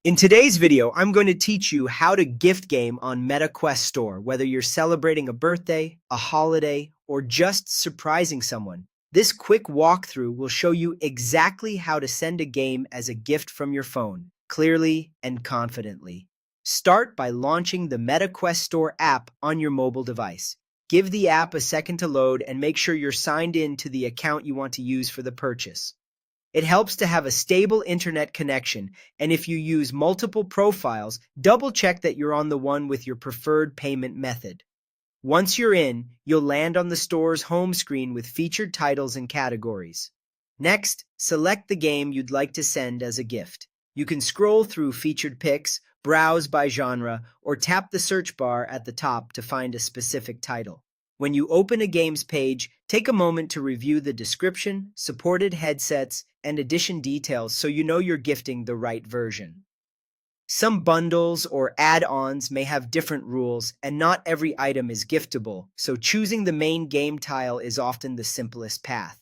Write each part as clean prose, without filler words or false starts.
In today's video, I'm going to teach you how to gift game on MetaQuest Store, whether you're celebrating a birthday, a holiday, or just surprising someone. This quick walkthrough will show you exactly how to send a game as a gift from your phone, clearly and confidently. Start by launching the MetaQuest Store app on your mobile device. Give the app a second to load and make sure you're signed in to the account you want to use for the purchase. It helps to have a stable internet connection, and if you use multiple profiles, double check that you're on the one with your preferred payment method. Once you're in, you'll land on the store's home screen with featured titles and categories. Next, select the game you'd like to send as a gift. You can scroll through featured picks, browse by genre, or tap the search bar at the top to find a specific title. When you open a game's page, take a moment to review the description, supported headsets, and edition details so you know you're gifting the right version. Some bundles or add-ons may have different rules, and not every item is giftable, so choosing the main game tile is often the simplest path.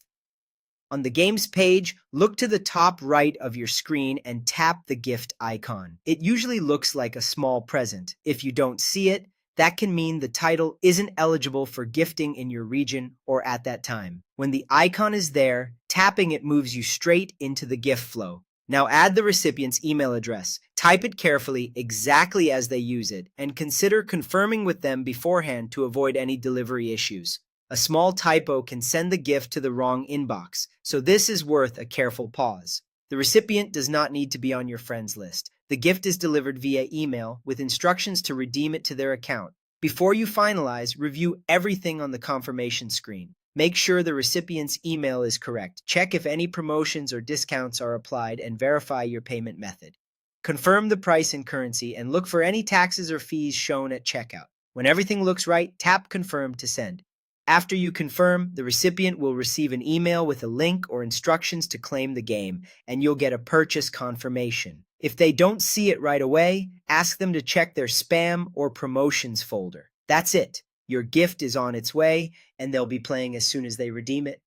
On the game's page, look to the top right of your screen and tap the gift icon. It usually looks like a small present. If you don't see it, that can mean the title isn't eligible for gifting in your region or at that time. When the icon is there, tapping it moves you straight into the gift flow. Now add the recipient's email address. Type it carefully, exactly as they use it, and consider confirming with them beforehand to avoid any delivery issues. A small typo can send the gift to the wrong inbox, so this is worth a careful pause. The recipient does not need to be on your friends list. The gift is delivered via email with instructions to redeem it to their account. Before you finalize, review everything on the confirmation screen. Make sure the recipient's email is correct. Check if any promotions or discounts are applied and verify your payment method. Confirm the price and currency and look for any taxes or fees shown at checkout. When everything looks right, tap Confirm to send. After you confirm, the recipient will receive an email with a link or instructions to claim the game, and you'll get a purchase confirmation. If they don't see it right away, ask them to check their spam or promotions folder. That's it. Your gift is on its way, and they'll be playing as soon as they redeem it.